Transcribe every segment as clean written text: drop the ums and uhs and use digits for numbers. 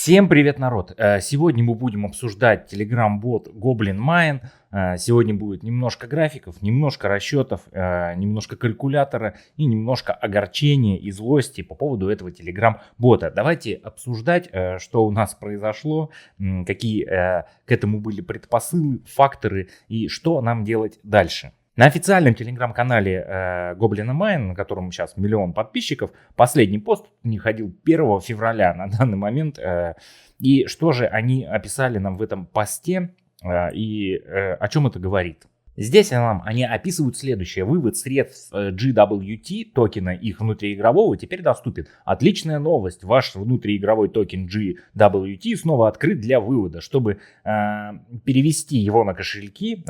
Всем привет, народ! Сегодня мы будем обсуждать Telegram-бот Goblin Mine. Сегодня будет немножко графиков, немножко расчетов, немножко калькулятора и немножко огорчения и злости по поводу этого Telegram-бота. Давайте обсуждать, что у нас произошло, какие к этому были предпосылы, факторы и что нам делать дальше. На официальном телеграм-канале Goblin Mine, на котором сейчас 1 миллион подписчиков, последний пост не ходил 1 февраля на данный момент. И что же они описали нам в этом посте и о чем это говорит? Здесь они описывают следующее. Вывод средств GWT, токена их внутриигрового, теперь доступен. Отличная новость. Ваш внутриигровой токен GWT снова открыт для вывода. Чтобы перевести его на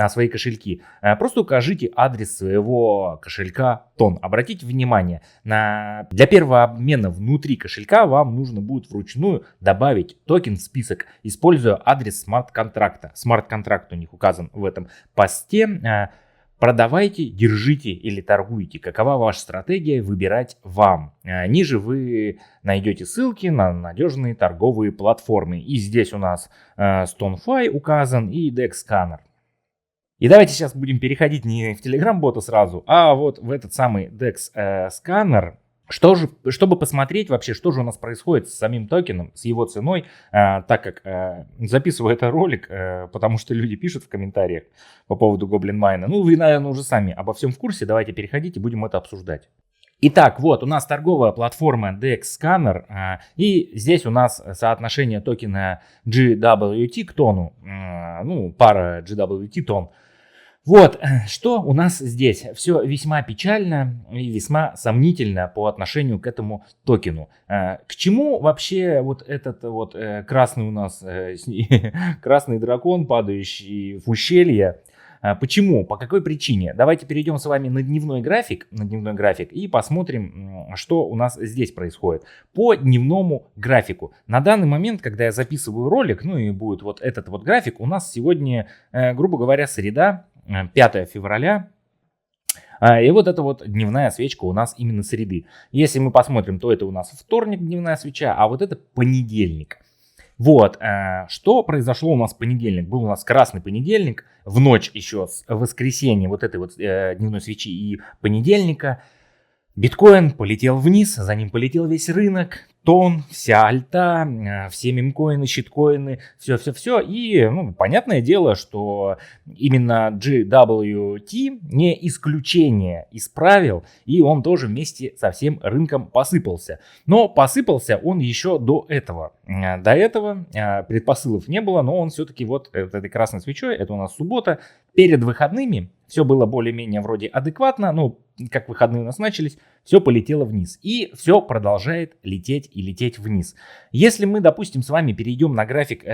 свои кошельки, просто укажите адрес своего кошелька TON. Обратите внимание, для первого обмена внутри кошелька вам нужно будет вручную добавить токен в список, используя адрес смарт-контракта. Смарт-контракт у них указан в этом посте. Продавайте, держите или торгуйте. Какова ваша стратегия, выбирать вам. Ниже вы найдете ссылки на надежные торговые платформы. И здесь у нас StoneFi указан и DEX Scanner. И давайте сейчас будем переходить не в Telegram-бота сразу, а вот в этот самый DEX Scanner. Чтобы посмотреть вообще, что же у нас происходит с самим токеном, с его ценой, так как записываю этот ролик, потому что люди пишут в комментариях по поводу Goblin Mine. Ну, вы, наверное, уже сами обо всем в курсе, давайте переходите, будем это обсуждать. Итак, вот у нас торговая платформа DEX Scanner, и здесь у нас соотношение токена GWT к тону, пара GWT тон. Вот, что у нас здесь? Все весьма печально и весьма сомнительно по отношению к этому токену. К чему вообще вот этот вот красный у нас, красный дракон, падающий в ущелье? Почему? По какой причине? Давайте перейдем с вами на дневной график и посмотрим, что у нас здесь происходит. По дневному графику. На данный момент, когда я записываю ролик, и будет вот этот вот график, у нас сегодня, грубо говоря, среда, 5 февраля. И вот эта вот дневная свечка у нас именно среды. Если мы посмотрим, то это у нас вторник дневная свеча, а вот это понедельник. Вот, что произошло у нас в понедельник? Был у нас красный понедельник, в ночь еще с воскресенья вот этой вот дневной свечи и понедельника. Биткоин полетел вниз, за ним полетел весь рынок, тон, вся альта, все мемкоины, щиткоины, все. И, понятное дело, что именно GWT не исключение из правил, и он тоже вместе со всем рынком посыпался. Но посыпался он еще до этого. До этого предпосылов не было, но он все-таки вот этой красной свечой, это у нас суббота, перед выходными все было более-менее вроде адекватно, как выходные у нас начались, все полетело вниз. И все продолжает лететь и лететь вниз. Если мы, допустим, с вами перейдем на график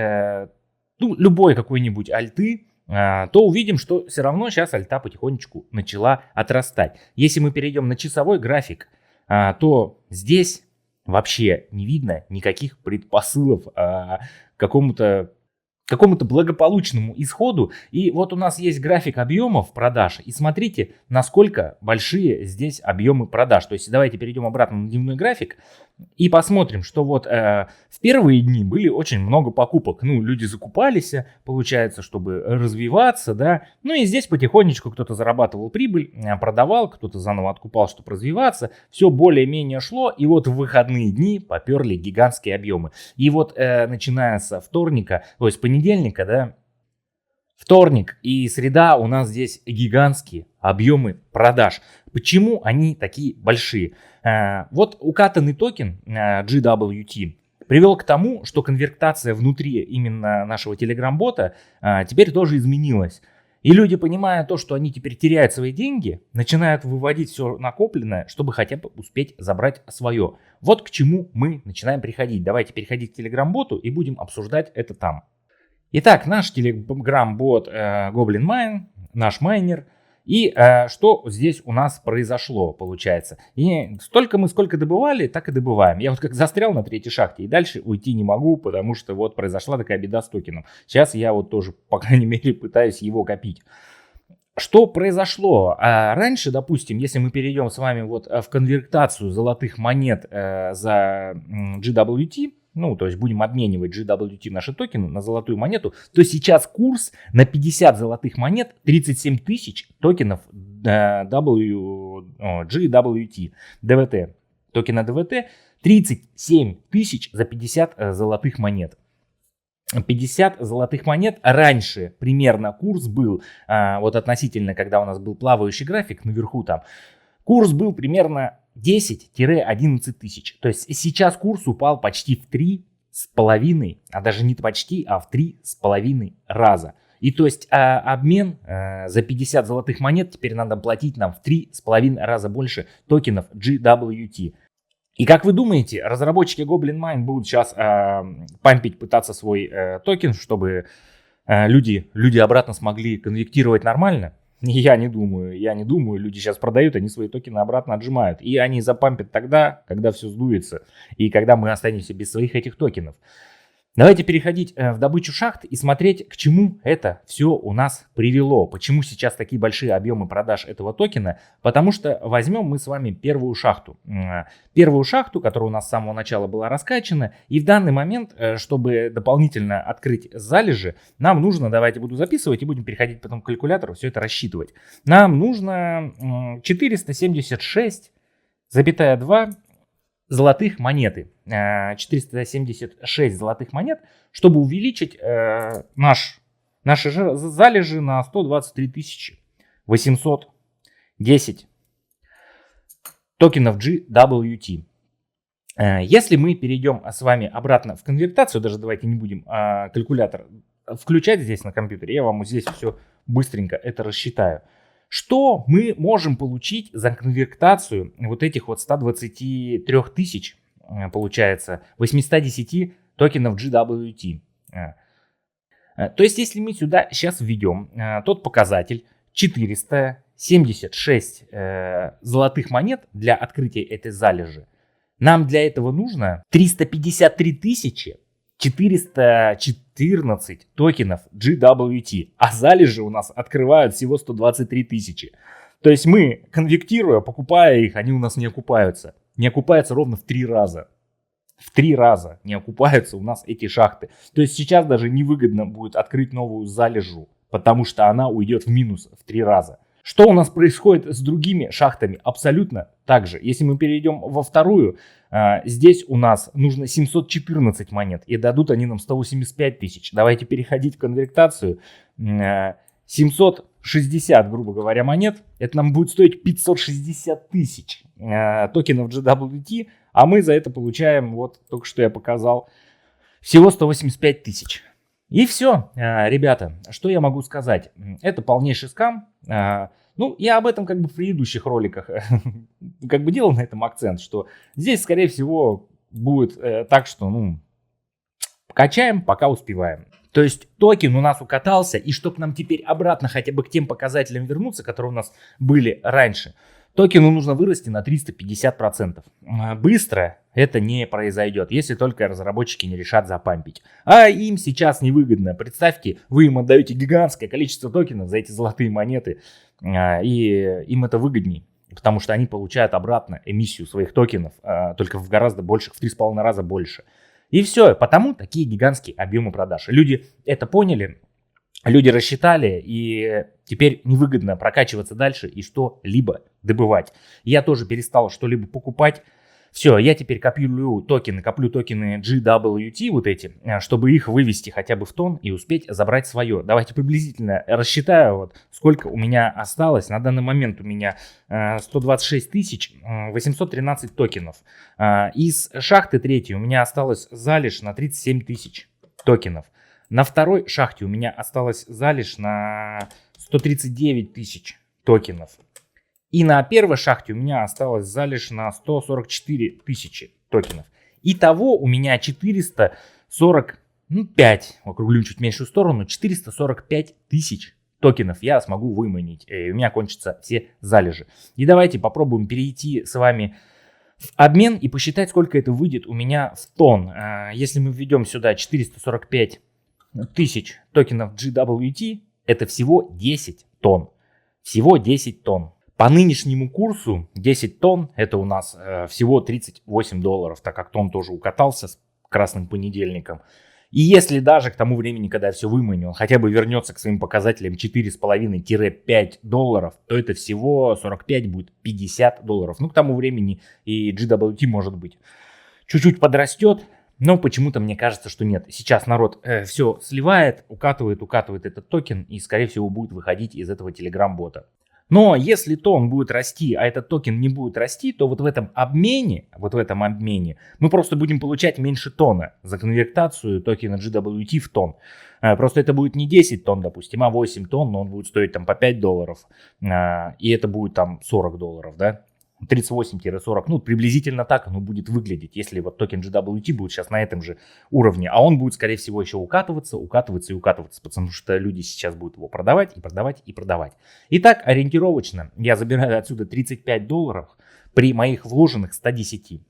любой какой-нибудь альты, то увидим, что все равно сейчас альта потихонечку начала отрастать. Если мы перейдем на часовой график, то здесь вообще не видно никаких предпосылов к какому-то благополучному исходу. И вот у нас есть график объемов продаж. И смотрите, насколько большие здесь объемы продаж. То есть давайте перейдем обратно на дневной график и посмотрим, что вот в первые дни были очень много покупок. Люди закупались, получается, чтобы развиваться, да. И здесь потихонечку кто-то зарабатывал прибыль, продавал, кто-то заново откупал, чтобы развиваться. Все более-менее шло. И вот в выходные дни поперли гигантские объемы. И вот начиная со вторника, то есть понедельника, да, вторник и среда у нас здесь гигантские объемы продаж. Почему они такие большие? Вот укатанный токен GWT привел к тому, что конвертация внутри именно нашего Telegram-бота теперь тоже изменилась. И люди, понимая то, что они теперь теряют свои деньги, начинают выводить все накопленное, чтобы хотя бы успеть забрать свое. Вот к чему мы начинаем приходить. Давайте переходить к Telegram-боту и будем обсуждать это там. Итак, наш Telegram-бот Goblin Mine, наш майнер. И что здесь у нас произошло, получается. И сколько добывали, так и добываем. Я вот как застрял на 3-й шахте и дальше уйти не могу, потому что вот произошла такая беда с токеном. Сейчас я вот тоже, по крайней мере, пытаюсь его копить. Что произошло? Раньше, допустим, если мы перейдем с вами вот в конвертацию золотых монет за GWT, ну, то есть будем обменивать GWT наши токены на золотую монету, то сейчас курс на 50 золотых монет 37 тысяч токенов GWT, DVT. Токена DVT 37 тысяч за 50 золотых монет. 50 золотых монет. Раньше примерно курс был, вот относительно, когда у нас был плавающий график наверху там, курс был примерно 10-11 тысяч. То есть сейчас курс упал почти в 3,5, а даже не почти, а в 3,5 раза. И то есть обмен за 50 золотых монет теперь надо платить нам в 3,5 раза больше токенов GWT. И как вы думаете, разработчики Goblin Mine будут сейчас пампить, пытаться свой токен, чтобы люди обратно смогли конвертировать нормально? Я не думаю. Люди сейчас продают, они свои токены обратно отжимают. И они запампят тогда, когда все сдуется. И когда мы останемся без своих этих токенов. Давайте переходить в добычу шахт и смотреть, к чему это все у нас привело. Почему сейчас такие большие объемы продаж этого токена? Потому что возьмем мы с вами первую шахту. Первую шахту, которая у нас с самого начала была раскачана. И в данный момент, чтобы дополнительно открыть залежи, нам нужно, давайте буду записывать и будем переходить потом к калькулятору, все это рассчитывать. Нам нужно 476,2 золотых монеты. 476 золотых монет, чтобы увеличить наши залежи на 123 810 токенов GWT. Если мы перейдем с вами обратно в конвертацию, даже давайте не будем калькулятор включать здесь на компьютере, я вам здесь все быстренько это рассчитаю. Что мы можем получить за конвертацию вот этих вот 123 тысяч, получается, 810 токенов GWT? То есть, если мы сюда сейчас введем тот показатель 476 золотых монет для открытия этой залежи, нам для этого нужно 353 414 токенов GWT, а залежи у нас открывают всего 123 тысячи. То есть мы, конвертируя, покупая их, они у нас не окупаются. Не окупаются ровно в 3 раза. В 3 раза не окупаются у нас эти шахты. То есть сейчас даже невыгодно будет открыть новую залежу, потому что она уйдет в минус в 3 раза. Что у нас происходит с другими шахтами? Абсолютно так же. Если мы перейдем во вторую, здесь у нас нужно 714 монет, и дадут они нам 185 тысяч. Давайте переходить в конвертацию. 760, грубо говоря, монет, это нам будет стоить 560 тысяч токенов GWT, а мы за это получаем, вот только что я показал, всего 185 тысяч. И все, ребята, что я могу сказать? Это полнейший скам. Ну, я об этом как бы в предыдущих роликах как бы делал на этом акцент, что здесь, скорее всего, будет так, что, ну, качаем, пока успеваем. То есть токен у нас укатался, и чтобы нам теперь обратно хотя бы к тем показателям вернуться, которые у нас были раньше, токену нужно вырасти на 350%. Быстро это не произойдет, если только разработчики не решат запампить. А им сейчас невыгодно. Представьте, вы им отдаете гигантское количество токенов за эти золотые монеты, и им это выгодней, потому что они получают обратно эмиссию своих токенов, только в гораздо больших, в 3,5 раза больше. И все, потому такие гигантские объемы продаж. Люди это поняли, люди рассчитали, и теперь невыгодно прокачиваться дальше и что-либо добывать. Я тоже перестал что-либо покупать. Все, я теперь коплю токены GWT вот эти, чтобы их вывести хотя бы в тон и успеть забрать свое. Давайте приблизительно рассчитаю, вот, сколько у меня осталось. На данный момент у меня 126 813 токенов. Из шахты третьей у меня осталось залежь на 37 тысяч токенов. На второй шахте у меня осталось залежь на 139 тысяч токенов. И на первой шахте у меня осталось залежь на 144 тысячи токенов. Итого у меня 445, округлю чуть меньшую сторону, 445 тысяч токенов я смогу выманить. И у меня кончатся все залежи. И давайте попробуем перейти с вами в обмен и посчитать, сколько это выйдет у меня в тонн. Если мы введем сюда 445 тысяч токенов GWT, это всего 10 тонн. Всего 10 тонн. По нынешнему курсу 10 тонн это у нас всего $38, так как тонн тоже укатался красным понедельникам. И если даже к тому времени, когда я все выманю, он хотя бы вернется к своим показателям 4,5-5 долларов, то это всего 45 будет 50 долларов. Ну, к тому времени и GWT, может быть, чуть-чуть подрастет, но почему-то мне кажется, что нет. Сейчас народ все сливает, укатывает этот токен и, скорее всего, будет выходить из этого Telegram-бота. Но если тон будет расти, а этот токен не будет расти, то вот в этом обмене мы просто будем получать меньше тона за конвертацию токена GWT в тон. Просто это будет не 10 тонн, допустим, а 8 тонн, но он будет стоить там по 5 долларов. И это будет там 40 долларов, да? 38-40, ну приблизительно так оно будет выглядеть, если вот токен GWT будет сейчас на этом же уровне, а он будет, скорее всего, еще укатываться, потому что люди сейчас будут его продавать. Итак, ориентировочно я забираю отсюда 35 долларов при моих вложенных 110.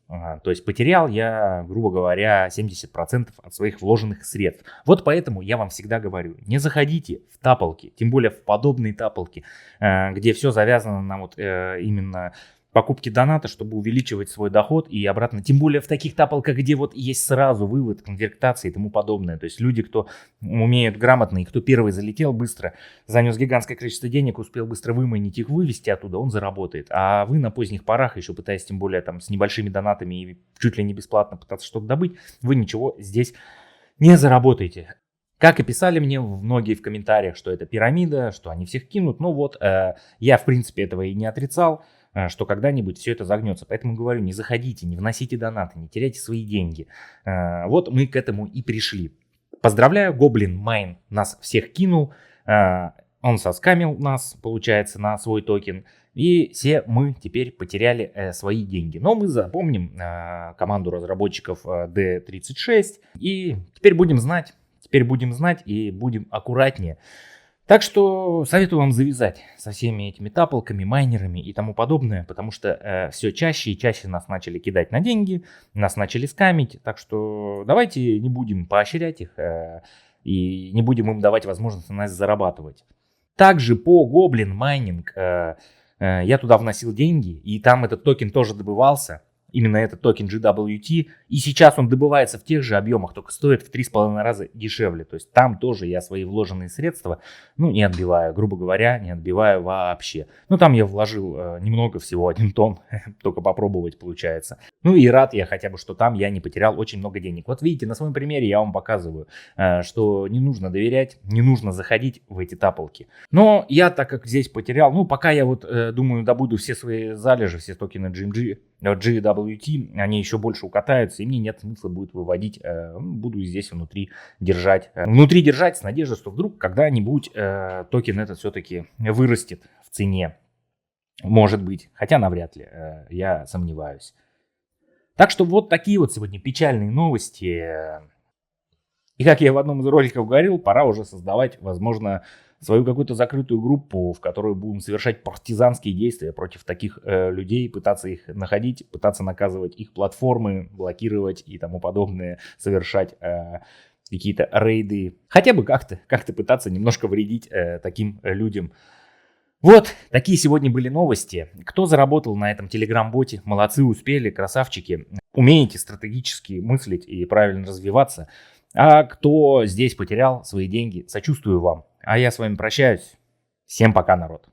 То есть потерял я, грубо говоря, 70% от своих вложенных средств. Вот поэтому я вам всегда говорю, не заходите в тапалки, тем более в подобные тапалки, где все завязано на вот именно покупки доната, чтобы увеличивать свой доход и обратно. Тем более в таких тапалках, где вот есть сразу вывод, конвертация и тому подобное. То есть люди, кто умеют грамотно и кто первый залетел быстро, занес гигантское количество денег, успел быстро выманить их, вывести оттуда, он заработает. А вы на поздних порах, еще пытаясь тем более там с небольшими донатами и чуть ли не бесплатно пытаться что-то добыть, вы ничего здесь не заработаете. Как и писали мне многие в комментариях, что это пирамида, что они всех кинут. Ну вот, я в принципе этого и не отрицал, что когда-нибудь все это загнется. Поэтому говорю, не заходите, не вносите донаты, не теряйте свои деньги. Вот мы к этому и пришли. Поздравляю, Goblin Mine нас всех кинул. Он соскамил нас, получается, на свой токен. И все мы теперь потеряли свои деньги. Но мы запомним команду разработчиков D36. И теперь будем знать и будем аккуратнее. Так что советую вам завязать со всеми этими тапалками, майнерами и тому подобное, потому что все чаще и чаще нас начали кидать на деньги, нас начали скамить, так что давайте не будем поощрять их и не будем им давать возможность на нас зарабатывать. Также по Goblin Mining я туда вносил деньги, и там этот токен тоже добывался. Именно этот токен GWT, и сейчас он добывается в тех же объемах, только стоит в 3,5 раза дешевле. То есть там тоже я свои вложенные средства, не отбиваю, грубо говоря, не отбиваю вообще. Там я вложил немного, всего 1 тонн, только попробовать получается. И рад я хотя бы, что там я не потерял очень много денег. Вот видите, на своем примере я вам показываю, что не нужно доверять, не нужно заходить в эти тапалки. Но я, так как здесь потерял, пока я думаю, добуду все свои залежи, все токены GWT, они еще больше укатаются, и мне нет смысла будет выводить, буду здесь внутри держать с надеждой, что вдруг когда-нибудь токен этот все-таки вырастет в цене, может быть, хотя навряд ли, я сомневаюсь. Так что вот такие вот сегодня печальные новости, и как я в одном из роликов говорил, пора уже создавать, возможно, свою какую-то закрытую группу, в которой будем совершать партизанские действия против таких людей, пытаться их находить, пытаться наказывать их платформы, блокировать и тому подобное, совершать какие-то рейды, хотя бы как-то пытаться немножко вредить таким людям. Вот, такие сегодня были новости. Кто заработал на этом Telegram-боте, молодцы, успели, красавчики. Умеете стратегически мыслить и правильно развиваться. А кто здесь потерял свои деньги, сочувствую вам. А я с вами прощаюсь. Всем пока, народ.